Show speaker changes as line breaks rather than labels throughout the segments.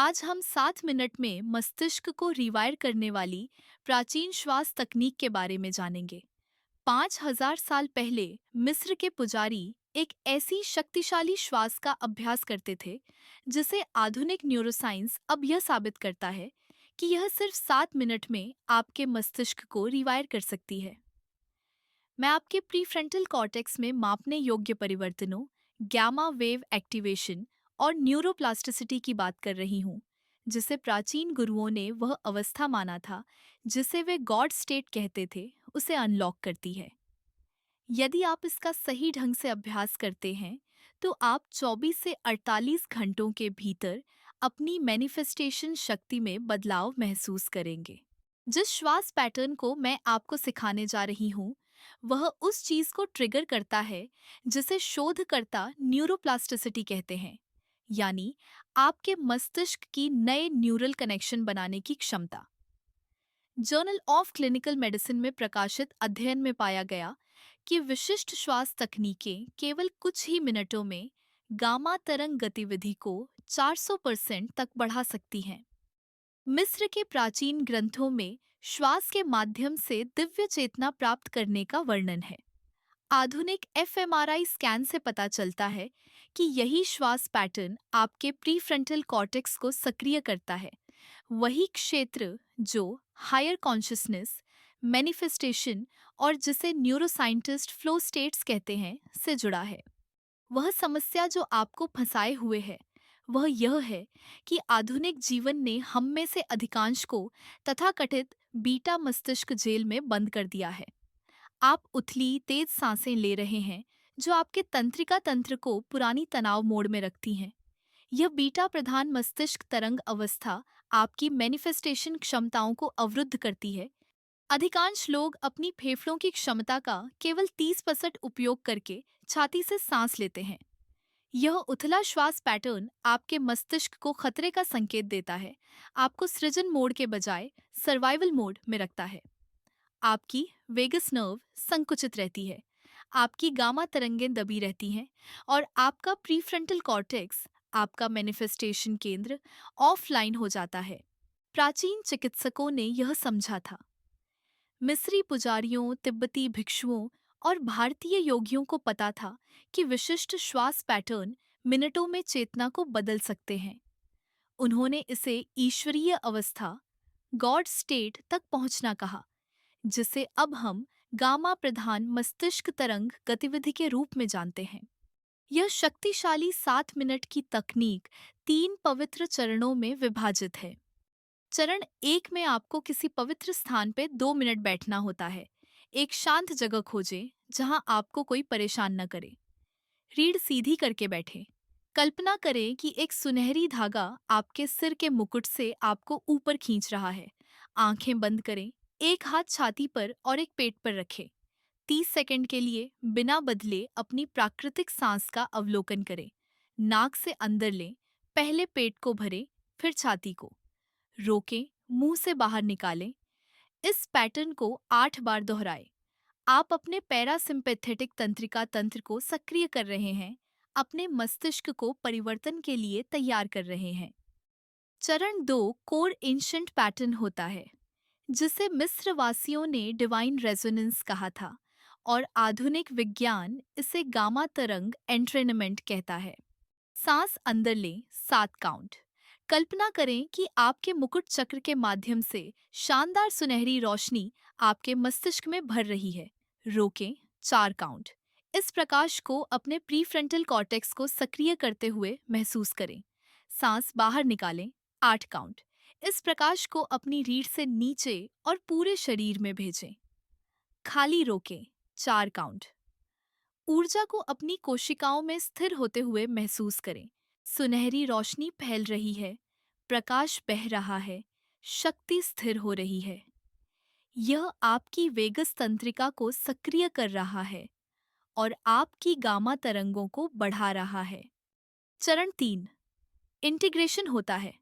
आज हम 7 मिनट में मस्तिष्क को रिवायर करने वाली प्राचीन श्वास तकनीक के बारे में जानेंगे। 5000 साल पहले मिस्र के पुजारी एक ऐसी शक्तिशाली श्वास का अभ्यास करते थे जिसे आधुनिक न्यूरोसाइंस अब यह साबित करता है कि यह सिर्फ 7 मिनट में आपके मस्तिष्क को रिवायर कर सकती है। मैं आपके प्रीफ्रंटल कॉर्टेक्स में मापने योग्य परिवर्तनों, गैमा वेव एक्टिवेशन और न्यूरोप्लास्टिसिटी की बात कर रही हूँ, जिसे प्राचीन गुरुओं ने वह अवस्था माना था जिसे वे गॉड स्टेट कहते थे, उसे अनलॉक करती है। यदि आप इसका सही ढंग से अभ्यास करते हैं, तो आप 24 से 48 घंटों के भीतर अपनी मैनिफेस्टेशन शक्ति में बदलाव महसूस करेंगे। जिस श्वास पैटर्न को मैं आपको सिखाने जा रही हूँ, वह उस चीज को ट्रिगर करता है जिसे शोधकर्ता न्यूरोप्लास्टिसिटी कहते हैं, यानी आपके मस्तिष्क की नए न्यूरल कनेक्शन बनाने की क्षमता। जर्नल ऑफ क्लिनिकल मेडिसिन में प्रकाशित अध्ययन में पाया गया कि विशिष्ट श्वास तकनीकें केवल कुछ ही मिनटों में गामा तरंग गतिविधि को 400% तक बढ़ा सकती हैं। मिस्र के प्राचीन ग्रंथों में श्वास के माध्यम से दिव्य चेतना प्राप्त करने का वर्णन है। आधुनिक एफएमआरआई स्कैन से पता चलता है कि यही श्वास पैटर्न आपके प्रीफ्रंटल कॉर्टेक्स को सक्रिय करता है, वही क्षेत्र जो हायर कॉन्शियसनेस, मैनिफेस्टेशन और जिसे न्यूरोसाइंटिस्ट फ्लो स्टेट्स कहते हैं, से जुड़ा है। वह समस्या जो आपको फंसाए हुए है, वह यह है कि आधुनिक जीवन ने हम में से अधिकांश को तथाकथित बीटा मस्तिष्क जेल में बंद कर दिया है। आप उथली तेज सांसें ले रहे हैं जो आपके तंत्रिका तंत्र को पुरानी तनाव मोड में रखती हैं। यह बीटा प्रधान मस्तिष्क तरंग अवस्था आपकी मैनिफेस्टेशन क्षमताओं को अवरुद्ध करती है। अधिकांश लोग अपनी फेफड़ों की क्षमता का केवल 30% उपयोग करके छाती से सांस लेते हैं। यह उथला श्वास पैटर्न आपके मस्तिष्क को खतरे का संकेत देता है, आपको सृजन मोड के बजाय सर्वाइवल मोड में रखता है। आपकी वेगस नर्व संकुचित रहती है, आपकी गामा तरंगें दबी रहती हैं और आपका प्रीफ्रंटल कॉर्टेक्स, आपका मैनिफेस्टेशन केंद्र, ऑफलाइन हो जाता है। प्राचीन चिकित्सकों ने यह समझा था। मिस्री पुजारियों, तिब्बती भिक्षुओं और भारतीय योगियों को पता था कि विशिष्ट श्वास पैटर्न मिनटों में चेतना को बदल सकते हैं। उन्होंने इसे ईश्वरीय अवस्था, गॉड स्टेट तक पहुंचना कहा, जिसे अब हम गामा प्रधान मस्तिष्क तरंग गतिविधि के रूप में जानते हैं। यह शक्तिशाली 7 मिनट की तकनीक 3 पवित्र चरणों में विभाजित है। चरण 1 में आपको किसी पवित्र स्थान पे 2 मिनट बैठना होता है। एक शांत जगह खोजें जहां आपको कोई परेशान न करे। रीढ़ सीधी करके बैठें। कल्पना करें कि एक सुनहरी धागा आपके सिर के मुकुट से आपको ऊपर खींच रहा है। आंखें बंद करें। एक हाथ छाती पर और एक पेट पर रखें। 30 सेकंड के लिए बिना बदले अपनी प्राकृतिक सांस का अवलोकन करें। नाक से अंदर लें, पहले पेट को भरें, फिर छाती को रोकें, मुंह से बाहर निकालें। इस पैटर्न को 8 बार दोहराएं। आप अपने पैरासिम्पैथेटिक तंत्रिका तंत्र को सक्रिय कर रहे हैं, अपने मस्तिष्क को परिवर्तन के लिए तैयार कर रहे हैं। चरण 2 कोर एंशंट पैटर्न होता है, जिसे मिस्र वासियों ने डिवाइन रेजोनेंस कहा था और आधुनिक विज्ञान इसे गामा तरंग एंट्रेनमेंट कहता है। सांस अंदर लें, 7 काउंट। कल्पना करें कि आपके मुकुट चक्र के माध्यम से शानदार सुनहरी रोशनी आपके मस्तिष्क में भर रही है। रोकें, 4 काउंट। इस प्रकाश को अपने प्रीफ्रंटल कॉर्टेक्स को सक्रिय करते हुए महसूस करें। सांस बाहर निकालें, 8 काउंट। इस प्रकाश को अपनी रीढ़ से नीचे और पूरे शरीर में भेजें। खाली रोकें, 4 काउंट। ऊर्जा को अपनी कोशिकाओं में स्थिर होते हुए महसूस करें। सुनहरी रोशनी फैल रही है, प्रकाश बह रहा है, शक्ति स्थिर हो रही है। यह आपकी वेगस तंत्रिका को सक्रिय कर रहा है और आपकी गामा तरंगों को बढ़ा रहा है। चरण 3 इंटीग्रेशन होता है।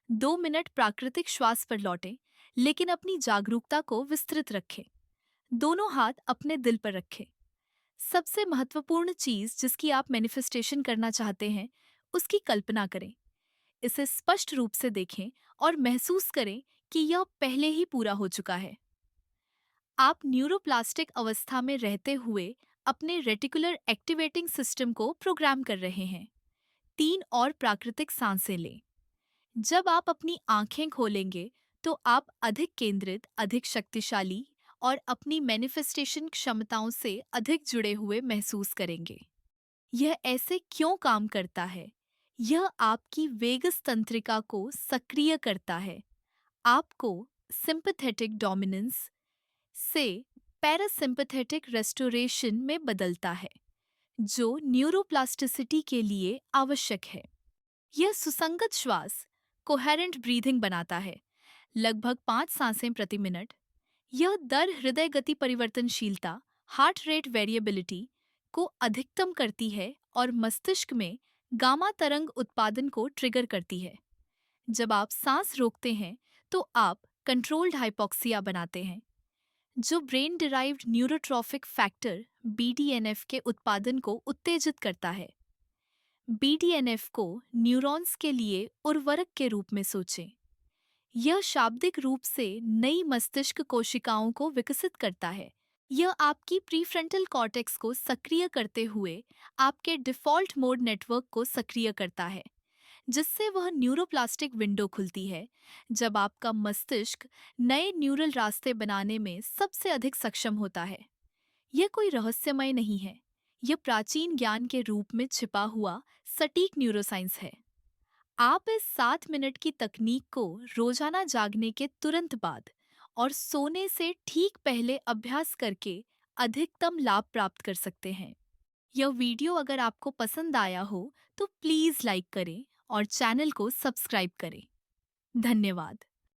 2 मिनट प्राकृतिक श्वास पर लौटें, लेकिन अपनी जागरूकता को विस्तृत रखें। दोनों हाथ अपने दिल पर रखें। सबसे महत्वपूर्ण चीज जिसकी आप मैनिफेस्टेशन करना चाहते हैं, उसकी कल्पना करें। इसे स्पष्ट रूप से देखें और महसूस करें कि यह पहले ही पूरा हो चुका है। आप न्यूरोप्लास्टिक अवस्था में रहते हुए अपने रेटिकुलर एक्टिवेटिंग सिस्टम को प्रोग्राम कर रहे हैं। 3 और प्राकृतिक सांसें लें। जब आप अपनी आंखें खोलेंगे तो आप अधिक केंद्रित, अधिक शक्तिशाली और अपनी मैनिफेस्टेशन क्षमताओं से अधिक जुड़े हुए महसूस करेंगे। यह ऐसे क्यों काम करता है? यह आपकी वेगस तंत्रिका को सक्रिय करता है, आपको सिंपैथेटिक डोमिनेंस से पैरासिम्पैथेटिक रेस्टोरेशन में बदलता है, जो न्यूरोप्लास्टिसिटी के लिए आवश्यक है। यह सुसंगत श्वास, कोहेरेंट ब्रीथिंग बनाता है, लगभग 5 सांसें प्रति मिनट। यह दर हृदय गति परिवर्तनशीलता, हार्ट रेट वेरिएबिलिटी को अधिकतम करती है और मस्तिष्क में गामा तरंग उत्पादन को ट्रिगर करती है। जब आप सांस रोकते हैं तो आप कंट्रोल्ड हाइपोक्सिया बनाते हैं, जो brain derived neurotrophic factor BDNF के उत्पादन को उत्तेजित करता है। BDNF को न्यूरॉन्स के लिए उर्वरक के रूप में सोचें। यह शाब्दिक रूप से नई मस्तिष्क कोशिकाओं को विकसित करता है। यह आपकी प्रीफ्रंटल कॉर्टेक्स को सक्रिय करते हुए आपके डिफ़ॉल्ट मोड नेटवर्क को सक्रिय करता है, जिससे वह न्यूरोप्लास्टिक विंडो खुलती है जब आपका मस्तिष्क नए न्यूरल रास्ते बनाने में सबसे अधिक सक्षम होता है। यह कोई रहस्यमय नहीं है, यह प्राचीन ज्ञान के रूप में छिपा हुआ सटीक न्यूरोसाइंस है। आप इस 7 मिनट की तकनीक को रोजाना जागने के तुरंत बाद और सोने से ठीक पहले अभ्यास करके अधिकतम लाभ प्राप्त कर सकते हैं। यह वीडियो अगर आपको पसंद आया हो तो प्लीज़ लाइक करें और चैनल को सब्सक्राइब करें। धन्यवाद।